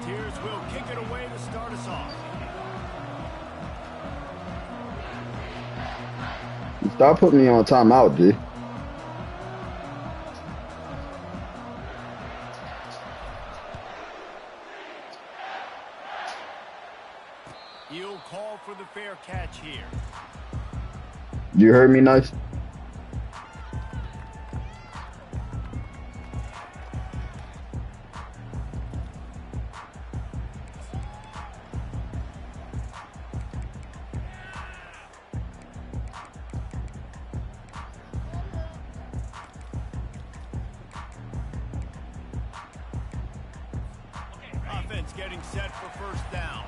Volunteers will kick it away to start us off. Stop putting me on timeout, G. He'll call for the fair catch here. You heard me nice? Offense getting set for first down.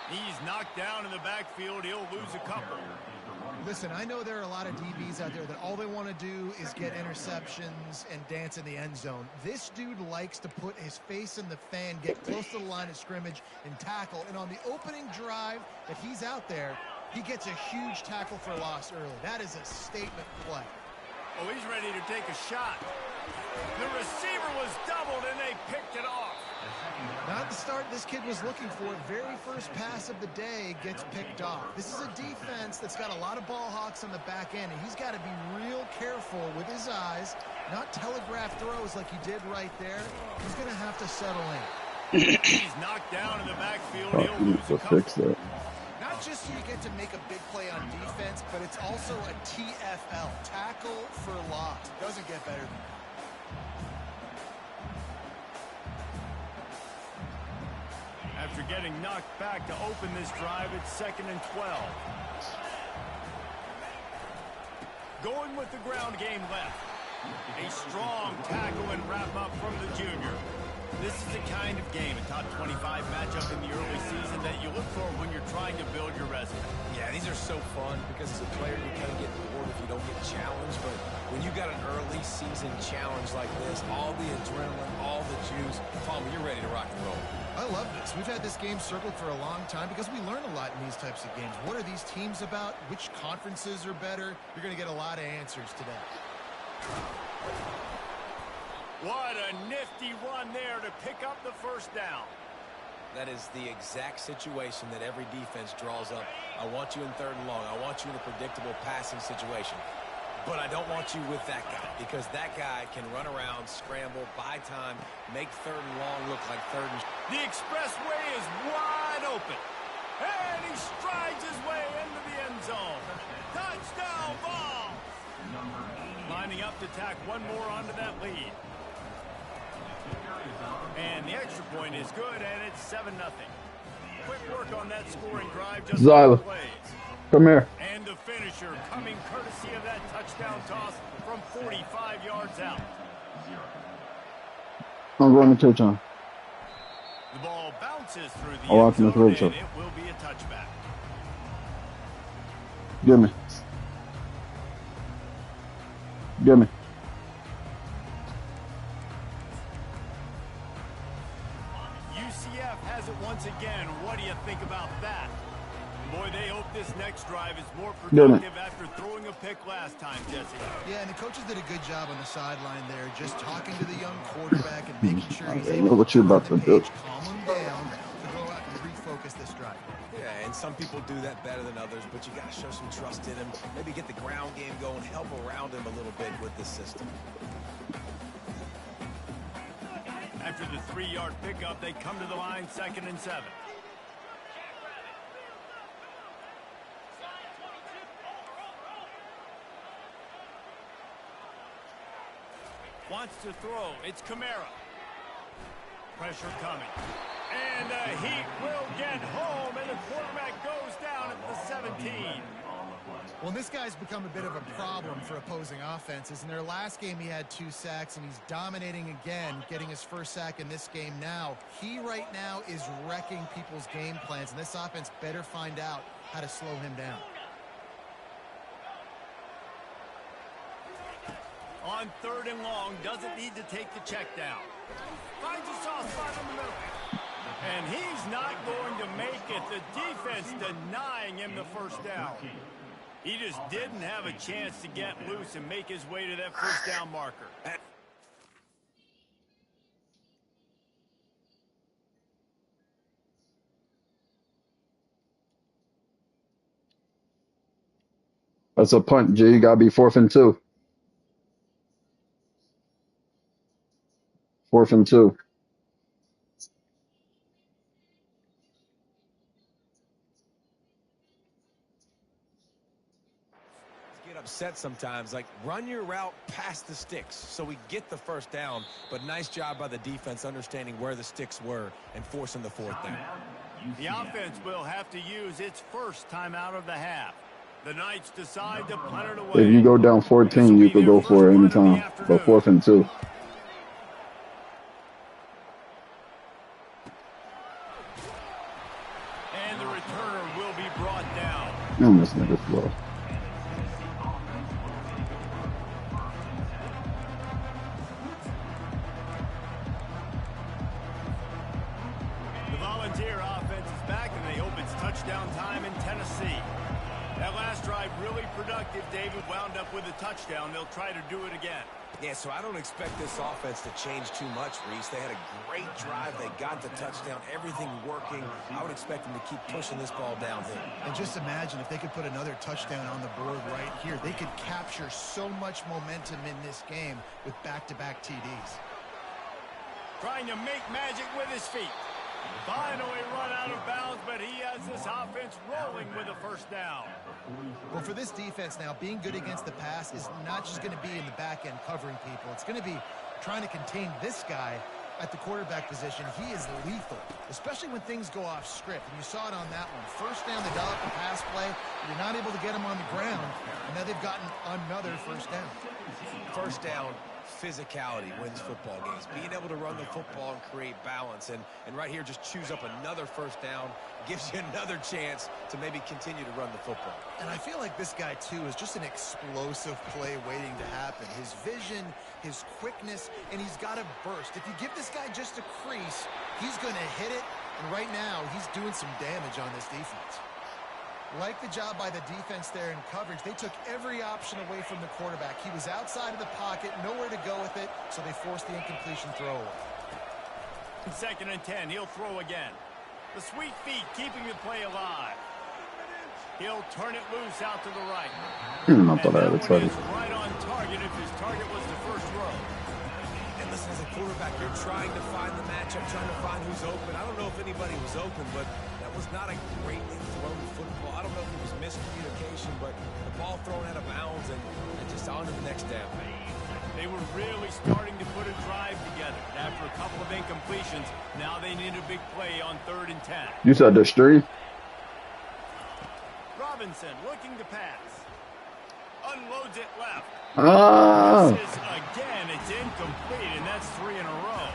He's knocked down in the backfield. He'll lose a couple. Listen, I know there are a lot of DBs out there that all they want to do is get interceptions and dance in the end zone. This dude likes to put his face in the fan, get close to the line of scrimmage, and tackle. And on the opening drive that he's out there, he gets a huge tackle for loss early. That is a statement play. Oh, he's ready to take a shot. The receiver was doubled, and they picked it off. Not the start this kid was looking for. Very first pass of the day gets picked off. This is a defense that's got a lot of ball hawks on the back end, and he's got to be real careful with his eyes, not telegraph throws like he did right there. He's going to have to settle in. He's knocked down in the backfield. He'll lose a couple. Fix that. Not just so you get to make a big play on defense, but it's also a TFL, tackle for loss. Doesn't get better than that. After getting knocked back to open this drive, it's 2nd and 12. Going with the ground game left. A strong tackle and wrap up from the junior. This is the kind of game, a top 25 matchup in the early season that you look for when you're trying to build your resume. Yeah, these are so fun because as a player, you kind of get bored if you don't get challenged. But when you got an early season challenge like this, all the adrenaline, all the juice, Palmer, you're ready to rock and roll. I love this. We've had this game circled for a long time because we learn a lot in these types of games. What are these teams about? Which conferences are better? You're going to get a lot of answers today. What a nifty run there to pick up the first down. That is the exact situation that every defense draws up. I want you in 3rd and long. I want you in a predictable passing situation. But I don't want you with that guy because that guy can run around, scramble, buy time, make 3rd and long look like 3rd and... The expressway is wide open. And he strides his way into the end zone. Touchdown ball. Lining up to tack one more onto that lead. And the extra point is good, and it's 7-0. Quick work on that scoring drive. Just Zyla, plays. come here. And the finisher coming courtesy of that touchdown toss from 45 yards out. I'm going to touchdown. The ball bounces through the Oh, end zone, throw and it. it will be a touchback. Give me. Give me. UCF has it once again. What do you think about that? Boy, they hope this next drive is more productive after throwing a pick last time, Jesse. Yeah, and the coaches did a good job on the sideline there, just talking to the young quarterback and making sure he's I able know what you're about to to do. calm him down to go out and refocus this drive. Yeah, and some people do that better than others, but you got to show some trust in him. Maybe get the ground game going, help around him a little bit with this system. After the 3-yard pickup, they come to the line 2nd and 7. Wants to throw. It's Kamara. Pressure coming. And the Heat will get home, and the quarterback goes down at the 17. Well, this guy's become a bit of a problem for opposing offenses. In their last game, he had 2 sacks, and he's dominating again, getting his first sack in this game now. He right now is wrecking people's game plans, and this offense better find out how to slow him down. On 3rd and long, doesn't need to take the check down. Finds a soft spot in the middle. And he's not going to make it. The defense denying him the first down. He just didn't have a chance to get loose and make his way to that first down marker. That's a punt, G. You gotta be 4th and 2. 4th and 2. Get upset sometimes, like run your route past the sticks so we get the first down, but nice job by the defense understanding where the sticks were and forcing the 4th down. The offense will have to use its first timeout of the half. The Knights decide to punt it away. If you go down 14, you could go for it anytime. But 4th and 2. And the returner will be brought down. Man, this nigga's slow. The Volunteer offense is back, and they hope it's touchdown time in Tennessee. That last drive really productive. David wound up with a touchdown. They'll try to do it again. Yeah, so I don't expect this offense to change too much, Reese. They had a great drive. They got the touchdown. Everything working. I would expect them to keep pushing this ball downhill. And just imagine if they could put another touchdown on the board right here. They could capture so much momentum in this game with back-to-back TDs. Trying to make magic with his feet. Finally run out of bounds, but he has this offense rolling with a first down. Well, for this defense now, being good against the pass is not just going to be in the back end covering people. It's going to be trying to contain this guy at the quarterback position. He is lethal, especially when things go off script. And you saw it on that one. First down, they dial up the pass play. You're not able to get him on the ground, and now they've gotten another first down. First down, physicality wins football games. Being able to run the football and create balance. And right here, just choose up another first down. Gives you another chance to maybe continue to run the football. And I feel like this guy, too, is just an explosive play waiting to happen. His vision, his quickness, and he's got a burst. If you give this guy just a crease, he's going to hit it. And right now, he's doing some damage on this defense. Like the job by the defense there in coverage. They took every option away from the quarterback. He was outside of the pocket, nowhere to go with it, so they forced the incompletion throw away. 2nd and 10, he'll throw again. The sweet feet keeping the play alive. He'll turn it loose out to the right. I thought I had a and that touch. one is right on target if his target was the first row. And listen, as a quarterback, you're trying to find the matchup, trying to find who's open. I don't know if anybody was open, but that was not a greatly thrown football. I don't know if it was miscommunication, but the ball thrown out of bounds and just on to the next down. They were really starting to put a drive together. After a couple of incompletions, now they need a big play on 3rd and 10. You said the stream? Robinson looking to pass. Unloads it left. Ah! This is again, it's incomplete, and that's 3 in a row.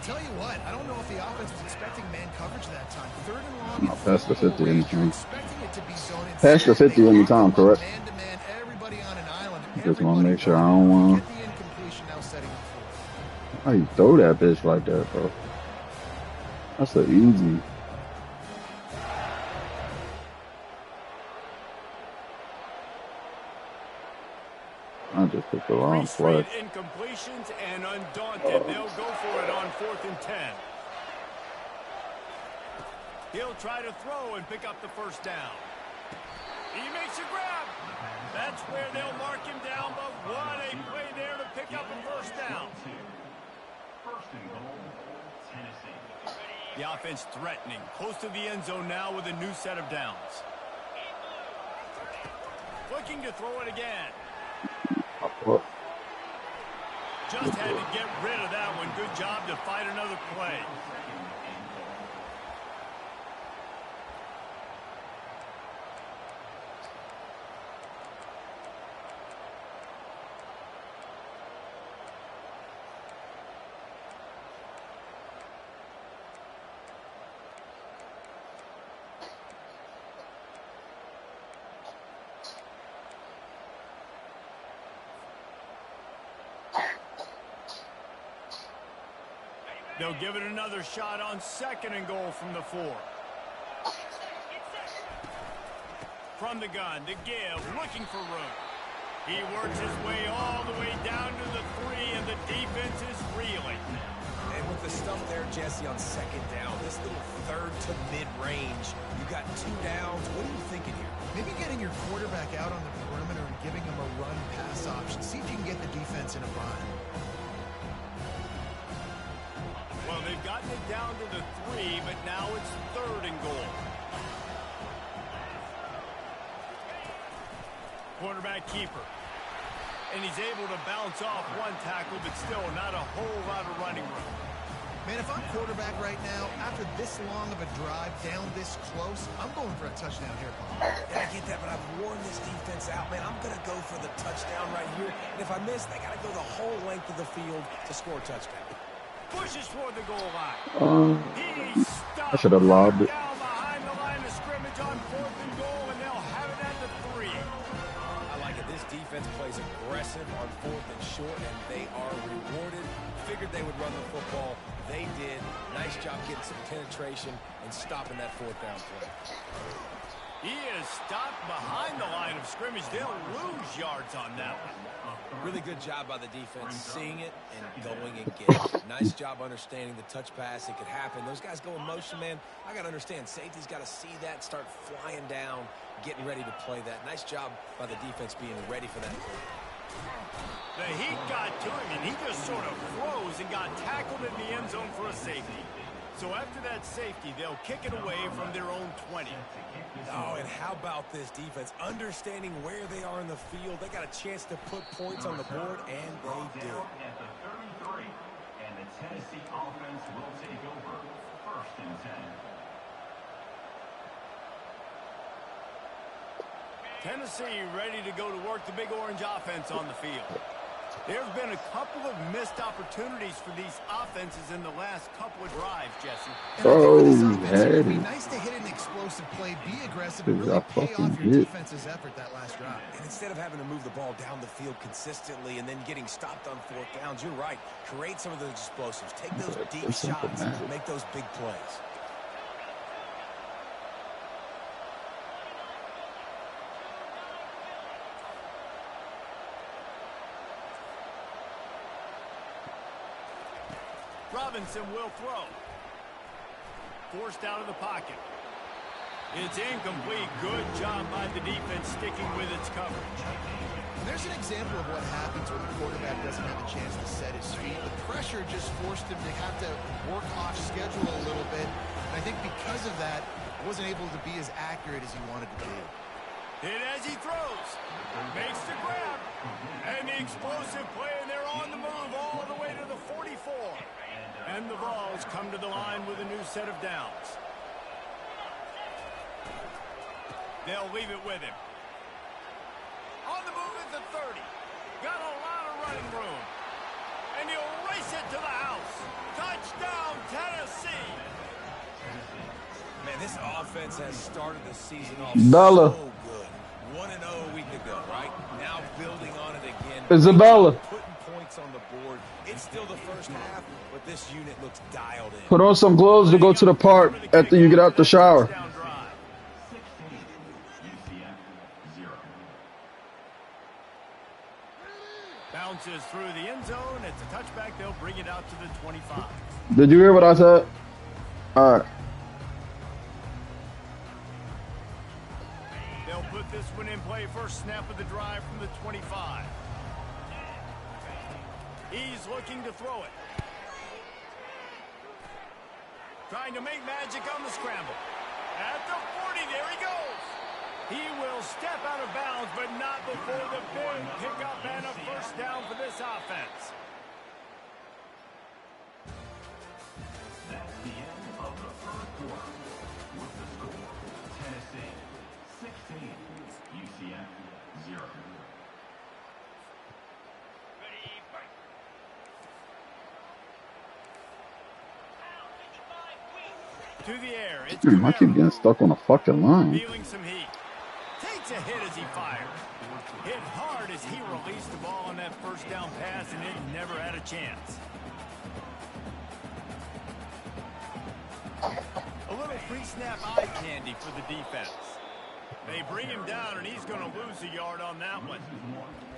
Tell you what, I don't know if the offense was expecting man coverage that time. 3rd and long. Oh, past the 50 anytime. Expecting it to be zone. Past the 50 anytime, correct? Man to man, everybody on an island. Just want to make sure I don't want Get the incompletion now setting up for it. How you throw that bitch like that, bro? That's an easy. I just picked the wrong 3 flag. straight incompletions, and undaunted, they'll go for it on 4th and 10. He'll try to throw and pick up the first down. He makes a grab. That's where they'll mark him down, but what a play there to pick up a first down. The offense threatening, close to the end zone now with a new set of downs. Looking to throw it again. Just had to get rid of that one. Good job to fight another play. They'll give it another shot on 2nd and goal from the 4. from the gun. The give, looking for room. He works his way all the way down to the 3, and the defense is reeling. And with the stuff there, Jesse, on second down, this little third to mid-range, you got 2 downs. What are you thinking here? Maybe getting your quarterback out on the perimeter and giving him a run-pass option. See if you can get the defense in a bind. Well, they've gotten it down to the 3, but now it's 3rd and goal. Quarterback keeper. And he's able to bounce off one tackle, but still not a whole lot of running room. Man, if I'm quarterback right now, after this long of a drive, down this close, I'm going for a touchdown here, Paul. Yeah, I get that, but I've worn this defense out, man. I'm going to go for the touchdown right here. And if I miss, they got to go the whole length of the field to score a touchdown. Pushes toward the goal line. He's I should have lobbed it. down behind the line of scrimmage on 4th and goal, and they'll have it at the 3. I like it. This defense plays aggressive on 4th and short, and they are rewarded. Figured they would run the football. They did. Nice job getting some penetration and stopping that 4th down play. He is stopped behind the line of scrimmage. They'll lose yards on that one. Really good job by the defense, seeing it and going and getting it. Nice job understanding the touch pass. It could happen. Those guys go in motion, man. I got to understand. Safety's got to see that, start flying down, getting ready to play that. Nice job by the defense being ready for that play. The heat got to him, and he just sort of froze and got tackled in the end zone for a safety. So after that safety, they'll kick it away from their own 20. Oh, and how about this defense? Understanding where they are in the field. They got a chance to put points on the board, and they did. At the 33, and the Tennessee offense will take over 1st and 10. Tennessee ready to go to work the Big Orange offense on the field. There's been a couple of missed opportunities for these offenses in the last couple of drives, Jesse. It'd be nice to hit an explosive play, be aggressive, and really pay off your defense's effort that last drive. And instead of having to move the ball down the field consistently and then getting stopped on 4th downs, you're right. Create some of those explosives. Take those deep shots. Make those big plays. Robinson will throw. Forced out of the pocket. It's incomplete. Good job by the defense sticking with its coverage. And there's an example of what happens when the quarterback doesn't have a chance to set his feet. The pressure just forced him to have to work off schedule a little bit. And I think because of that, wasn't able to be as accurate as he wanted to be. Hit as he throws. Makes the grab. And the explosive play, and they're on the move all the way to the 44. And the Vols come to the line with a new set of downs. They'll leave it with him. On the move at the 30. Got a lot of running room. And he'll race it to the house. Touchdown, Tennessee. Man, this offense has started the season off Bella. so good. 1-0 a week ago, right? Now building on it again. Isabella. Putting points on the board. It's still the first half, but this unit looks dialed in. Put on some clothes to go to the park after you get out the shower. 16, UCF 0. Bounces through the end zone. It's a touchback. They'll bring it out to the 25. Did you hear what I said? All right. They'll put this one in play. First snap of the drive from the 25. He's looking to throw it. Trying to make magic on the scramble. At the 40, there he goes. He will step out of bounds, but not before the big pickup and a first down for this offense. That's the end of the 3rd quarter. With the score, Tennessee 16, UCF 0. To the air. It's I keep getting stuck on a fucking line. feeling some heat. Takes a hit as he fires. Hit hard as he released the ball on that first down pass, and it never had a chance. A little pre-snap eye candy for the defense. They bring him down, and he's going to lose a yard on that one.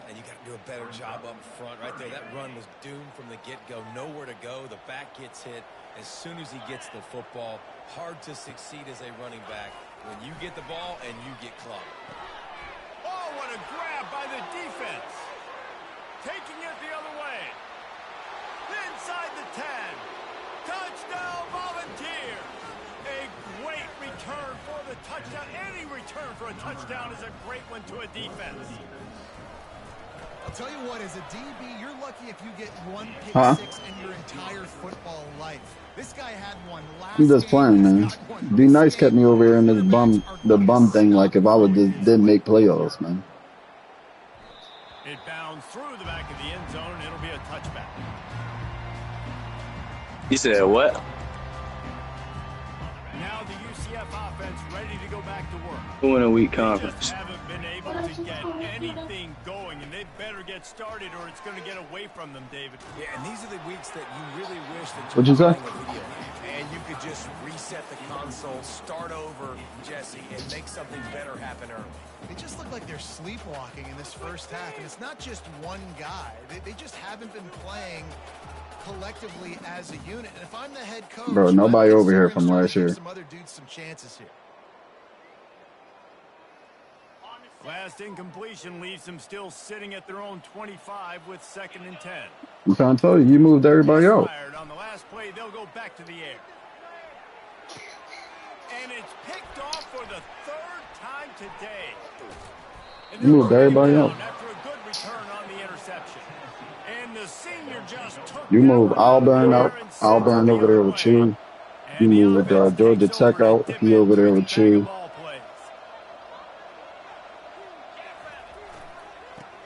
And you got to do a better job up front right there. That run was doomed from the get-go. Nowhere to go. The back gets hit as soon as he gets the football. Hard to succeed as a running back when you get the ball and you get clocked. Oh, what a grab by the defense. Taking it the other way. Inside the 10. Touchdown, Volunteers. A great return for the touchdown. Any return for a touchdown is a great one to a defense. I'll tell you what, as a DB, you're lucky if you get one pick six in your entire football life. This guy had one last I'm just playing, man. Be nice kept me over here in this the bum thing like if I would just didn't make playoffs, man. It bounds through the back of the end zone, and it'll be a touchback. You said what? Now the UCF offense ready to go back to work. Who in a weak They conference? just haven't been able to get anything going, and they better get started or it's going to get away from them, David. Yeah, and these are the weeks that you really wish that What'd you say? playing a video game, and you could just reset the console, start over, Jesse, and make something better happen early. They just look like they're sleepwalking in this first half, and it's not just one guy. They just haven't been playing collectively as a unit. And if I'm the head coach, Bro, nobody over here from last year. Some other dudes some chances here. Last incompletion leaves them still sitting at their own 25 with 2nd and 10. I'm trying to tell you, you moved everybody out. Fired on the last play, they'll go back to the air. And it's picked off for the 3rd time today. And You moved everybody out. after a good return on the interception. And the senior just took You that moved one Auburn over out. and sent Auburn it over there with away. you. You And the moved offense Georgia takes Tech over out. and He over there with bag of you. ball plays.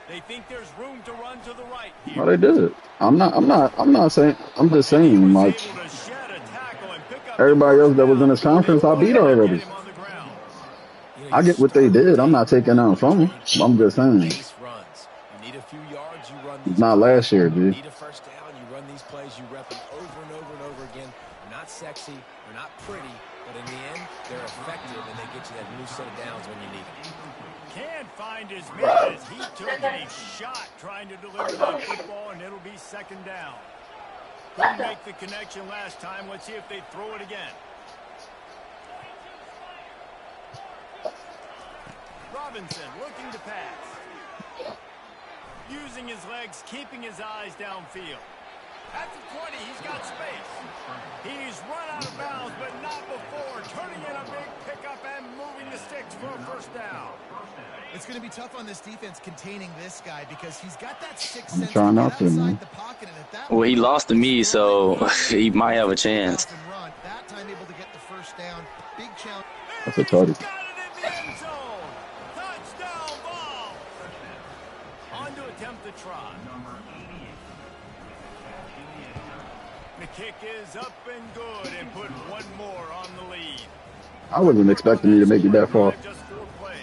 They think there's room to run to the right here. Oh, they did. I'm not saying. I'm just And he saying, was much. able to shed a tackle and pick up Everybody the else that was in this first down. conference, I beat They already. get him on the ground. You know, I you get what they start did. the I'm not taking nothing from them. I'm just saying. base runs. You need a few yards, you run these It's not plays. last year, You dude. need a first down, you run these plays, you rep them over and over and over again. They're not sexy, they're not pretty, but in the end, they're effective and they get you that new set of downs when you need it. Can't find his man as he took a shot trying to deliver that football, and it'll be 2nd down. Couldn't make the connection last time. Let's see if they throw it again. Robinson looking to pass. Using his legs, keeping his eyes downfield. At the 20, he's got space. He's run out of bounds, but not before. Turning in a big pickup and moving the sticks for a 1st down. It's going to be tough on this defense containing this guy because he's got that sixth I'm sense trying to not get to, man. outside the pocket, and at that Well, he point, lost to me, so he might have a chance. and run. That time able to get the 1st down. Big challenge. That's a target. Got it in the end zone. Touchdown ball. On to attempt the try. The kick is up and good and put one more on the lead. I wasn't expecting you to make it that far. Just 4 plays.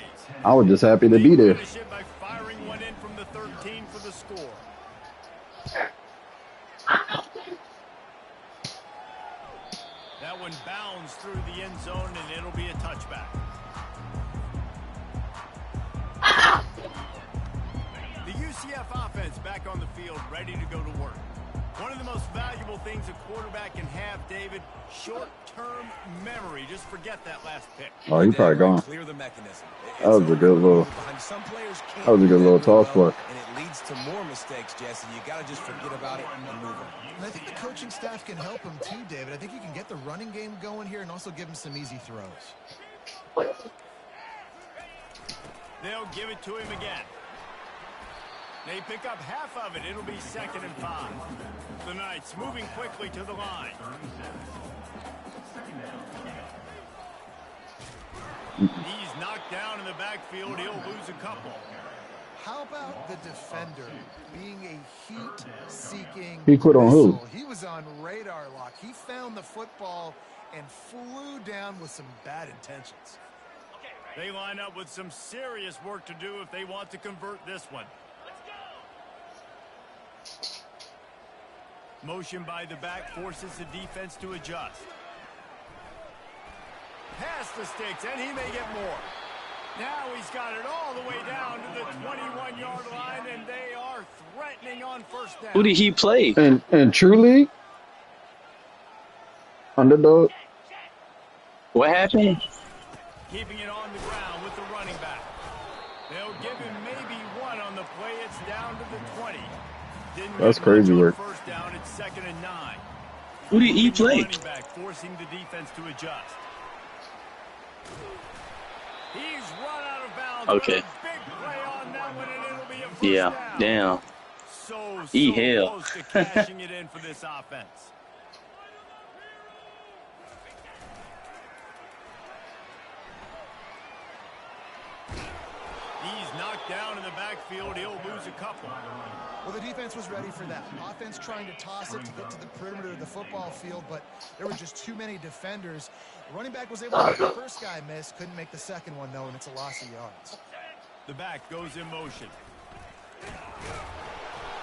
I was just happy to be there. Finish it by firing one in from the 13 for the score. That one bounds through the end zone, and it'll be a touchback. The UCF offense back on the field, ready to go to work. One of the most valuable things a quarterback can have, David, short-term memory. Just forget that last pick. Oh, he probably gone. Clear the mechanism. That was a good little. Some players can't That was a good do little that toss well, play. and it leads to more mistakes, Jesse. You got to just forget about it and move on. And I think the coaching staff can help him too, David. I think you can get the running game going here and also give him some easy throws. They'll give it to him again. They pick up half of it. It'll be 2nd and 5. The Knights moving quickly to the line. He's knocked down in the backfield. He'll lose a couple. How about the defender being a heat-seeking He put on who? missile? He was on radar lock. He found the football and flew down with some bad intentions. They line up with some serious work to do if they want to convert this one. Motion by the back forces the defense to adjust. Pass the sticks, and he may get more. Now he's got it all the way down to the 21-yard line, and they are threatening on first down. Who did he play? And truly, underdog. What happened? Keeping it on the ground with the running back. They'll give him maybe one on the play. It's down to the 20. That's crazy work. First down, it's 2nd and 9. Who did he play? Running back forcing the defense to adjust. He's run out of bounds. Okay. Big play on that one, and it'll be a first Yeah. down. Damn. So hell. close to cashing it in for this offense. He's knocked down in the backfield. He'll lose a couple. Well, the defense was ready for that. Offense trying to toss it to get to the perimeter of the football field, but there were just too many defenders. The running back was able to make the first guy miss, couldn't make the second one, though, and it's a loss of yards. The back goes in motion.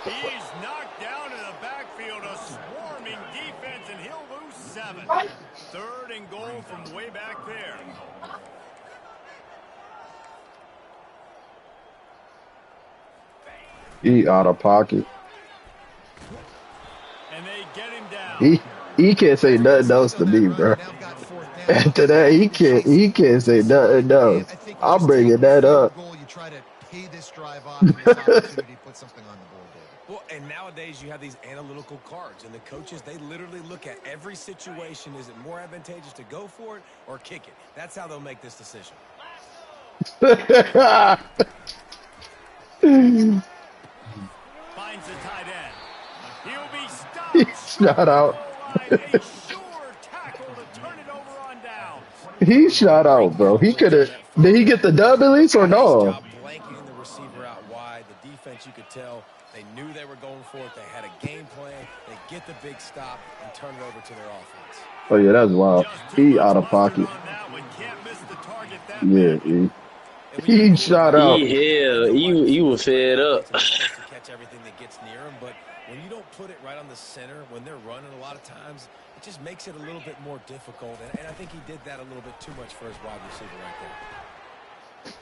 He's knocked down in the backfield, a swarming defense, and he'll lose 7. 3rd and goal from way back there. He out of pocket. And they get him down. He can't say nothing else to me, bro. After that, he can't say nothing else. I'm bringing that up. You try to pay this drive off and this opportunity, put something on the board there. Well, and nowadays you have these analytical cards, and the coaches, they literally look at every situation. Is it more advantageous to go for it or kick it? That's how they'll make this decision. Finds the tight end. He'll be stopped. Shot out. A sure tackle to turn it over on down. He shot out, bro. He could have. Did he get the dub at least or no? Nice job blanketing the receiver out wide. The defense, you could tell, they knew they were going for it. They had a game plan. They get the big stop and turn it over to their offense. Oh yeah, that's wild. He out of pocket. Yeah, he shot out. He was fed up. To catch everything that gets near him, but when you don't put it right on the center, when they're running a lot of times, it just makes it a little bit more difficult. And I think he did that a little bit too much for his wide receiver right there.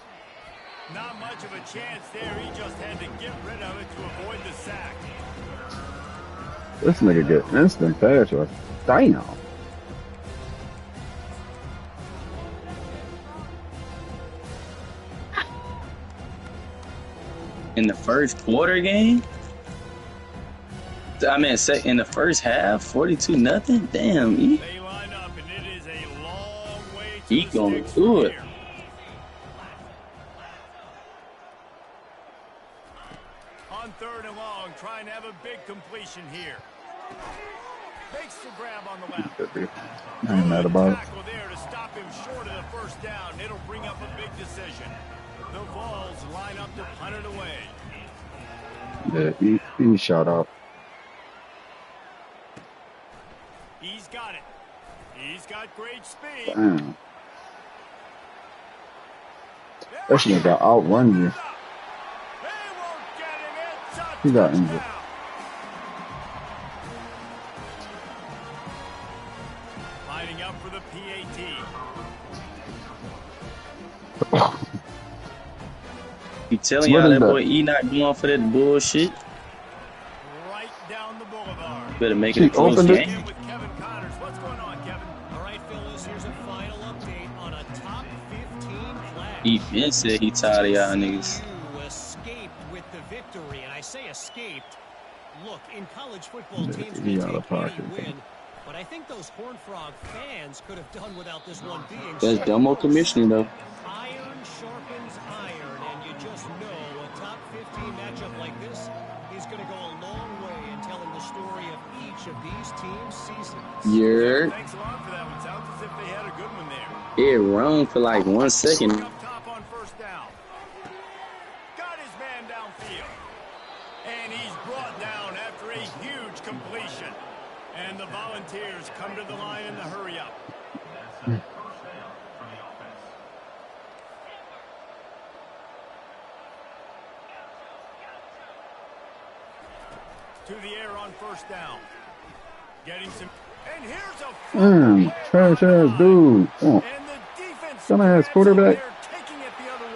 Not much of a chance there. He just had to get rid of it to avoid the sack. This nigga get instant pass rush. Damn. In the first quarter game? I mean, in the first half, 42-0. Damn, They line up, and it is a long way to he the going sticks through it. here. On 3rd and long, trying to have a big completion here. Makes the grab on the left. I ain't mad about it. Tackle there to stop him short of the first down. It'll bring up a big decision. The Vols line up to punt it away. Yeah, he shot out. He's got it. He's got great speed. Damn. That shit got outrun you. They won't get him. It's a He got injured. touchdown. Lining up for the PAT. You telling y'all that boy E not going for that bullshit? Right down the boulevard. Better make it a She close opened it. game. With Kevin Connors. What's going on, Kevin? All right, fellas, here's a final update on a top 15 class. He been said he tired of y'all niggas. You escaped with the victory, and I say escaped. Look, in college football, teams He may out of take any pocket. win, but I think those Horned Frog fans could have done without this one being That's so Domo close. commissioning though. Iron sharpens iron, and you just know a top 15 matchup like this is going to go a long way in telling the story of each of these teams' seasons. Yeah, Thanks a lot for that one. Sounds as if they had a good one there. it run for like 1 second. Up top on first down. Got his man downfield. And he's brought down after a huge completion. And the Volunteers come to the line in the hurry up. To the air on first down. Getting some. And here's a. Trash ass dude. Oh, And the defense dumbass quarterback. taking it the other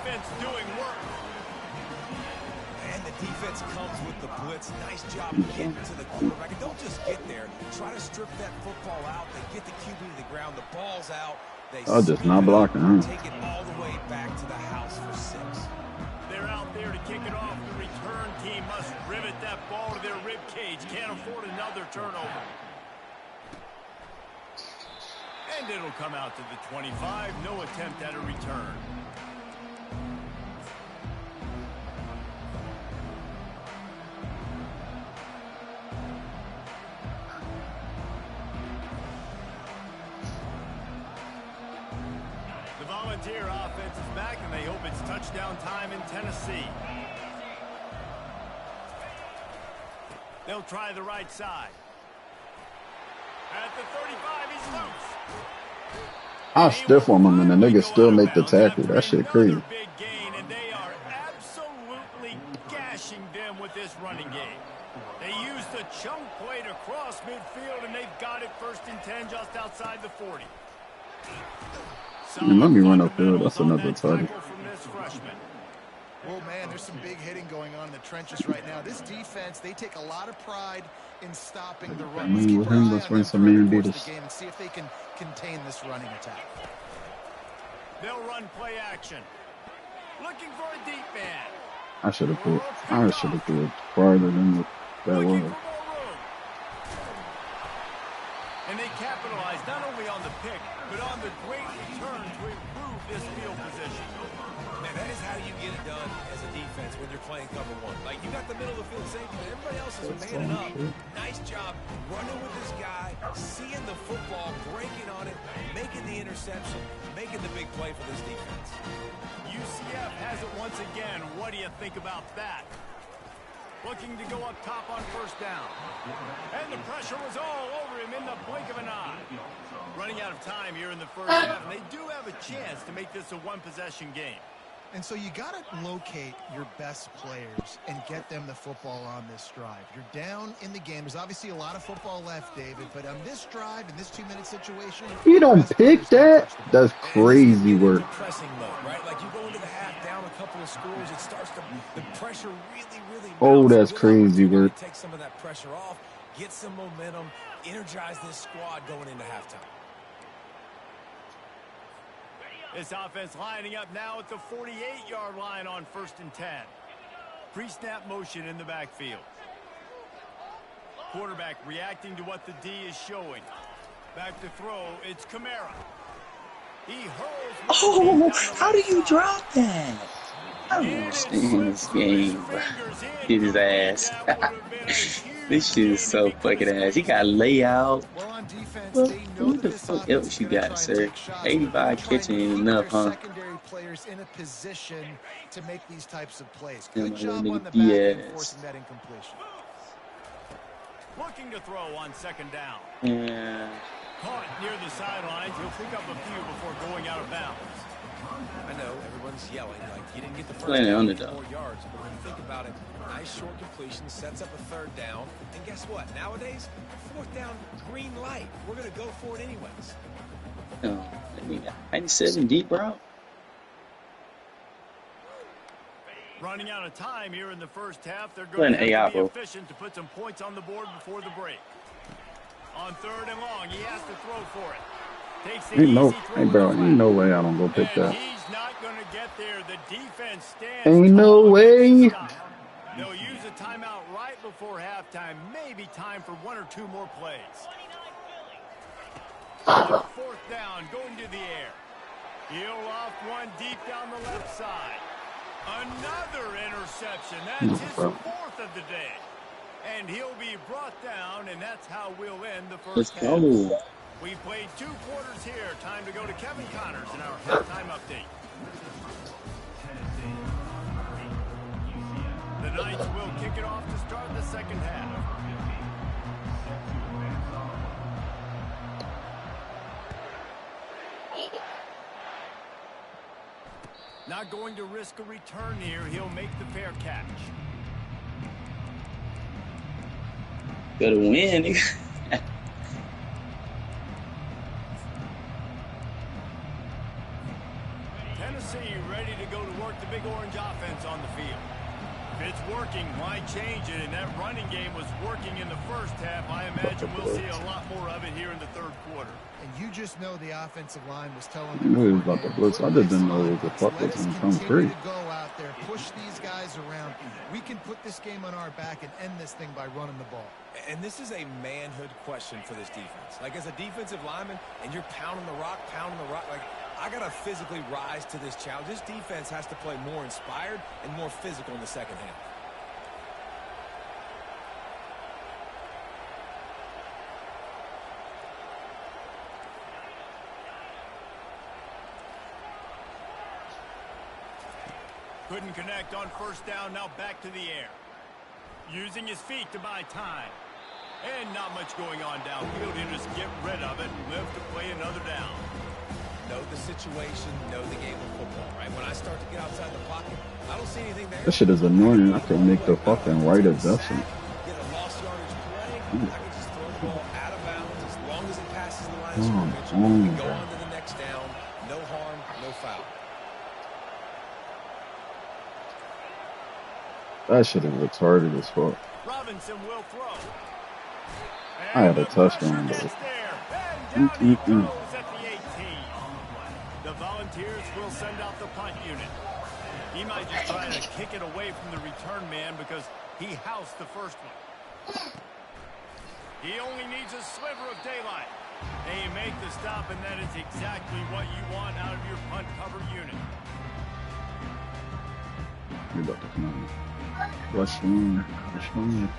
defense doing work. And the defense comes with the blitz. Nice job getting to the quarterback. And don't just get there. Try to strip that football out. They get the QB to the ground. The ball's out. They just not blocking, huh? take it all the way back to the house for 6. They're out there to kick it off. The return team must rivet that ball to their rib cage. Can't afford another turnover. And it'll come out to the 25. No attempt at a return. The Volunteer offense is back, and they hope it's touchdown time in Tennessee. They'll try the right side. At the 35, he's loose. I stiff on him, and the niggas still make the tackle. That shit crazy. Big gain, and they are absolutely gashing them with this running game. They used the chunk play to cross midfield, and they've got it 1st and 10 just outside the 40. Let me run upfield. That's another target. Well, man, there's some big hitting going on in the trenches right now. This defense, they take a lot of pride in stopping the run. Let's keep our eye on them throughout the course of the game and see if they can contain this running attack. They'll run play action. Looking for a deep man. I should have put it farther than what that was. And they capitalize not only on the pick, but on the great return to improve this field position. Man, that is how you get it done as a defense when you're playing cover 1. Like, you got the middle of the field safety, but everybody else is manning up. Nice job running with this guy, seeing the football, breaking on it, making the interception, making the big play for this defense. UCF has it once again. What do you think about that? Looking to go up top on 1st down. And the pressure was all over him in the blink of an eye. Running out of time here in the 1st half, and they do have a chance to make this a one-possession game. And so you got to locate your best players and get them the football on this drive. You're down in the game. There's obviously a lot of football left, David, but on this drive, in this 2-minute situation, you don't pick that? That's crazy work. Pressing mode, right? Like you go into the half down a couple of scores, it starts to the pressure really Oh, that's crazy work. Take some of that pressure off, get some momentum, energize this squad going into halftime. This offense lining up now at the 48-yard line on 1st and 10. Pre-snap motion in the backfield. Quarterback reacting to what the D is showing. Back to throw, it's Kamara. He hurls. Oh, how do you drop that? I don't understand this game, bro. Get his ass. This shit is so fucking ass. He got layout. Well, what the fuck else you got, sir? 85 catching ain't enough, huh? Secondary players in a position to make these types of plays. Good job on the back end forcing that incompletion. Looking to throw on 2nd down. Yeah. Caught near the sidelines. He'll pick up a few before going out of bounds. I know everyone's yelling like you didn't get the first Playing down, underdog. 4 yards, but when you think about it, nice short completion sets up a 3rd down, and guess what? Nowadays, 4th down, green light. We're gonna go for it anyways. No, I mean, 97 deep route. Running out of time here in the 1st half. They're going to have to be efficient to put some points on the board before the break. On 3rd and long, he has to throw for it. Takes the ain't no way I don't go pick that. He's not going to get there. The defense stands. Ain't no way. They'll use a timeout right before halftime. Maybe time for 1 or 2 more plays. 4th down, going to the air. He'll off one deep down the left side. Another interception. That's his 4th of the day. And he'll be brought down, and that's how we'll end the 1st half. We've played 2 quarters here. Time to go to Kevin Connors in our halftime update. The Knights will kick it off to start the 2nd half. Not going to risk a return here. He'll make the fair catch. Better win. Tennessee ready to go to work the Big Orange offense on the field. If it's working, why change it? And that running game was working in the first half. I imagine we'll see a lot more of it here in the third quarter. And you just know the offensive line was telling them. I knew he was about to blitz. I just didn't know it was the fuck was going to come free. Go out there, push these guys around. We can put this game on our back and end this thing by running the ball. And this is a manhood question for this defense. Like, as a defensive lineman, and you're pounding the rock, like, I got to physically rise to this challenge. This defense has to play more inspired and more physical in the second half. Couldn't connect on first down, now back to the air. Using his feet to buy time. And not much going on downfield. He'll just get rid of it and live to play another down. Know the situation, know the game of football, right? When I start to get outside the pocket, I don't see anything there. This shit is annoying. I can make the fucking right adjustment. Get a lost yardage play. I can just throw the ball out of bounds as long as it passes the line of scrimmage. We go on to the next down. No harm, no foul. That shit is retarded as fuck. Robinson will throw. I had a touchdown, though. And down he goes at the 18. The Volunteers will send out the punt unit. He might just try to kick it away from the return man because he housed the first one. He only needs a sliver of daylight. And you make the stop, and that is exactly what you want out of your punt cover unit. You're about to come on. Rush one.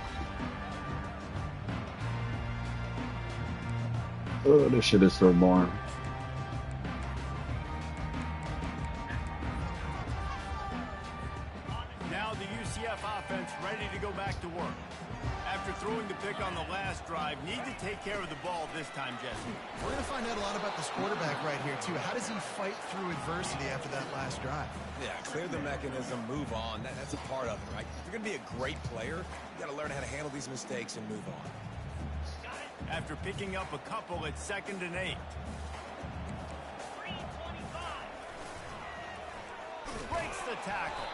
Oh, this shit is so boring. Now the UCF offense ready to go back to work. After throwing the pick on the last drive, need to take care of the ball this time, Jesse. We're going to find out a lot about this quarterback right here, too. How does he fight through adversity after that last drive? Yeah, clear the mechanism, move on. That's a part of it, right? If you're going to be a great player, you got to learn how to handle these mistakes and move on. After picking up a couple at 2nd and 8. Breaks the tackle.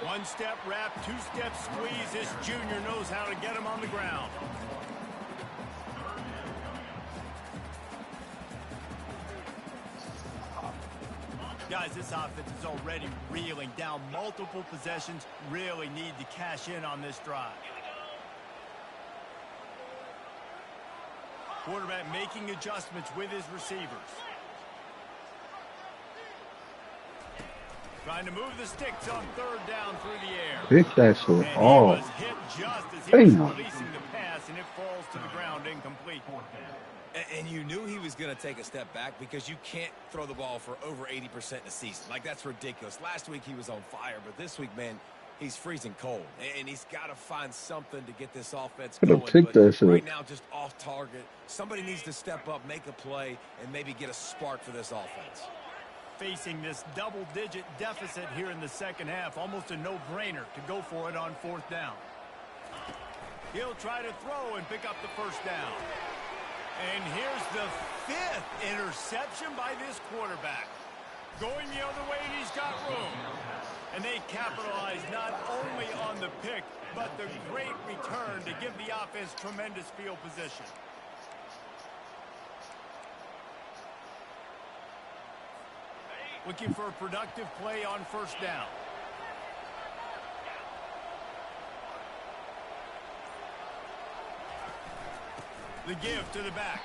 One-step wrap, two-step squeeze. This junior knows how to get him on the ground. Guys, this offense is already reeling down multiple possessions. Really need to cash in on this drive. Quarterback making adjustments with his receivers. Trying to move the sticks on 3rd down through the air. Pick that shit He off. was hit just as he was Damn. releasing the pass, and it falls to the ground incomplete. And you knew he was going to take a step back because you can't throw the ball for over 80% in a season. Like, that's ridiculous. Last week he was on fire, but this week, man, he's freezing cold. And he's got to find something to get this offense Could've going. picked But that shit. right now, just off target. Somebody needs to step up, make a play, and maybe get a spark for this offense. Facing this double-digit deficit here in the second half, almost a no-brainer to go for it on 4th down. He'll try to throw and pick up the first down. And here's the 5th interception by this quarterback. Going the other way, and he's got room. And they capitalize not only on the pick, but the great return to give the offense tremendous field position. Looking for a productive play on 1st down. The give to the back.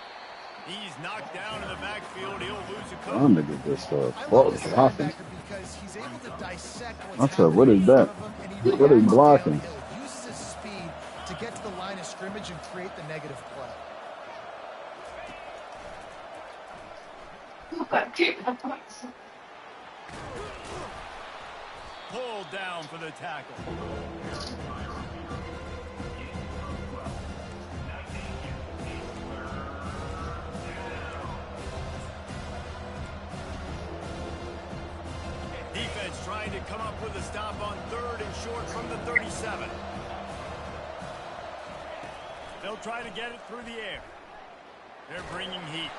He's knocked down in the backfield. He'll lose a couple. I'm gonna get this stuff. What is happening? Because he's able to dissect I what's said, what is happening in that? front of him, and he What are you reacts blocking? downhill. He uses his speed to get to the line of scrimmage and create the negative play. Pulled down for the tackle. Defense trying to come up with a stop on 3rd and short from the 37. They'll try to get it through the air. They're bringing heat.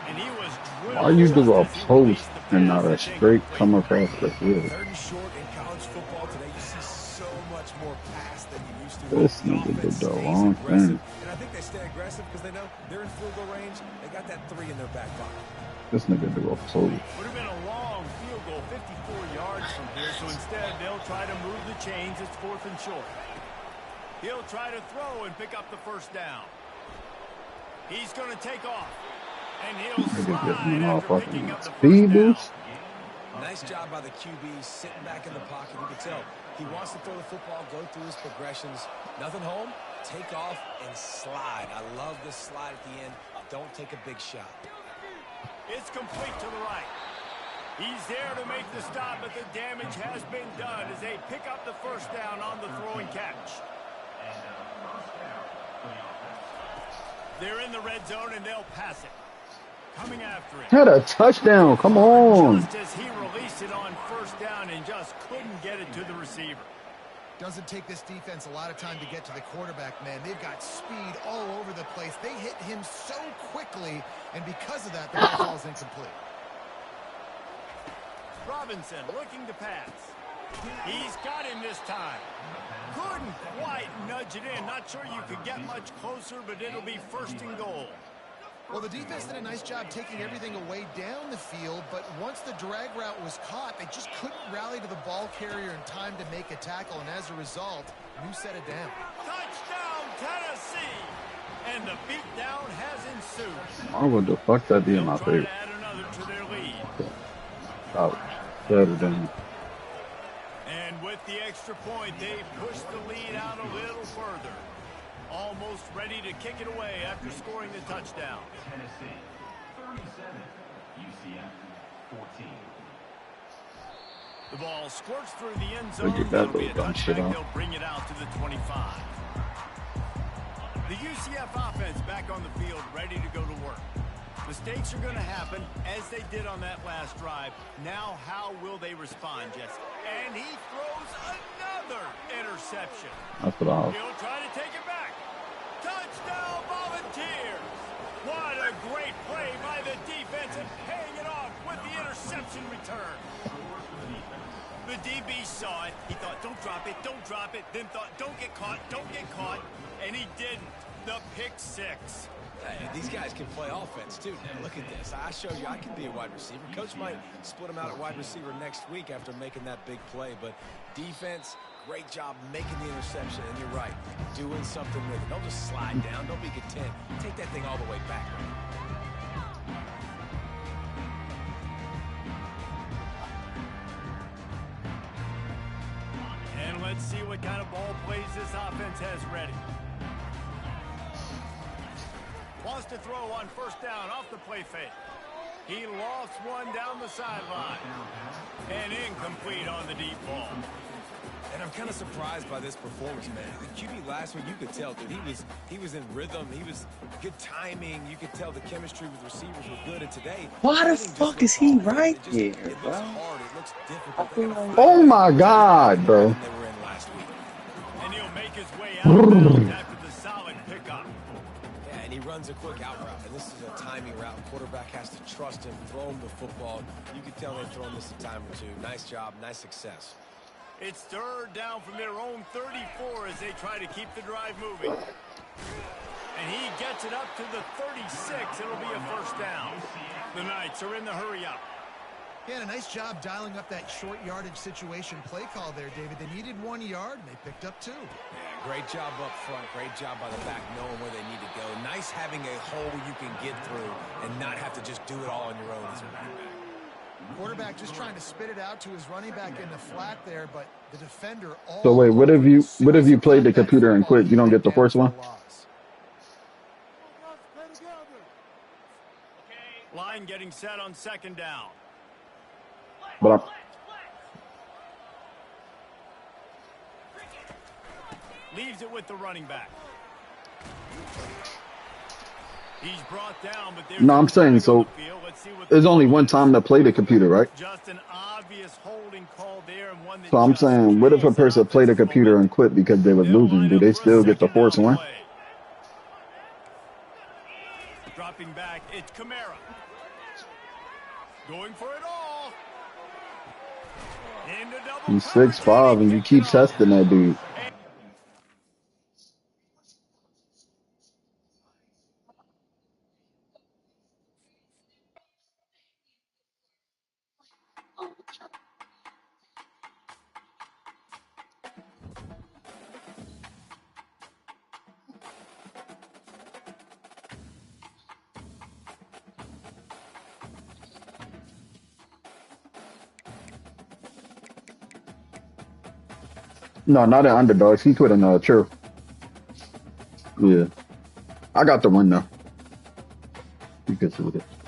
And he was Why drilled you just do a as he post released the and pass not a that's straight incomplete. come across the field? 3rd and short in college football today, you see so much more pass than you used to. This The nigga did offense the stays wrong aggressive, thing. and I think they stay aggressive because they know they're in field goal range. They got that 3 in their back pocket. This nigga do a post. Would have been a long field goal, 54 yards from here. So instead, they'll try to move the chains. It's 4th and short. He'll try to throw and pick up the first down. He's going to take off. And he'll Nigga slide getting all after fucking picking up the first speed down. boost. Nice job by the QB sitting back in the pocket. You can tell he wants to throw the football, go through his progressions. Nothing home, take off and slide. I love this slide at the end. Don't take a big shot. It's complete to the right. He's there to make the stop, but the damage has been done as they pick up the first down on the throwing catch. They're in the red zone, and they'll pass it. Coming after it. Had a touchdown. Come on. Just as he released it on first down and just couldn't get it to the receiver. Doesn't take this defense a lot of time to get to the quarterback, man. They've got speed all over the place. They hit him so quickly, and because of that, the ball falls incomplete. Robinson looking to pass. He's got him this time. Couldn't quite nudge it in. Not sure you could get much closer, but it'll be 1st and goal. Well, the defense did a nice job taking everything away down the field, but once the drag route was caught, they just couldn't rally to the ball carrier in time to make a tackle, and as a result, New set it down. Touchdown, Tennessee! And the beatdown has ensued. Why would the fuck that be in my They'll try to favor? add another to their lead. Ouch. Better than. And with the extra point, they push the lead out a little further. Almost ready to kick it away after scoring the touchdown. Tennessee 37, UCF 14. The ball squirts through the end zone. Look at that It'll be a little dumb shit touchback. off. They'll bring it out to the 25. The UCF offense back on the field, ready to go to work. Mistakes are going to happen, as they did on that last drive. Now, how will they respond, Jesse? And he throws another interception. That's what I was. He'll try to take it back. Touchdown, Volunteers! What a great play by the defense and paying it off with the interception return. The DB saw it. He thought, don't drop it, then thought, don't get caught, and he didn't. The pick six. Hey, these guys can play offense, too. Now, look at this. I show you I can be a wide receiver. Coach might split him out at wide receiver next week after making that big play. But defense, great job making the interception. And you're right, doing something with it. Don't just slide down. Don't be content. Take that thing all the way back. And let's see what kind of ball plays this offense has ready. Wants to throw on first down off the play fake. He lofts one down the sideline. And incomplete on the deep ball. And I'm kind of surprised by this performance, man. The QB last week, you could tell, dude, he was in rhythm. He was good timing. You could tell the chemistry with receivers was good. And today, Why the fuck is he right here, it bro? looks hard. It looks difficult. I feel like- Oh my God, bro. Than they were in last week. And he'll make his way out of bounds after the solid pickup. Yeah, and he runs a quick out route, and this is a timing route. Quarterback has to trust him, throw him the football. You can tell they've thrown this a time or two. Nice job, nice success. It's third down from their own 34 as they try to keep the drive moving. And he gets it up to the 36. It'll be a first down. The Knights are in the hurry up. Yeah, and a nice job dialing up that short yardage situation play call there, David. They needed 1 yard, and they picked up 2. Yeah, great job up front. Great job by the back knowing where they need to go. Nice having a hole you can get through and not have to just do it all on your own as a running back. Quarterback just trying to spit it out to his running back in the flat there, but the defender all So wait, what if you played the computer and quit? You don't get the first one? Line getting set on second down. But I'm, Leaves it with the running back. He's brought down, but there's no, I'm saying so. Let's see what There's only one time to play the computer, right? just an obvious holding call there, and one that So I'm just saying, what if a kills person played the offensive computer and momentum. quit because they was They'll losing? line Do up they for a still get the second force down one? play. Dropping back, it's Kamara. Going for it all. Into double He's coverage, 6'5", he and you picked it keep off. testing that dude. No, not an underdog. He's with another true. Yeah. I got the win, though. You can see it.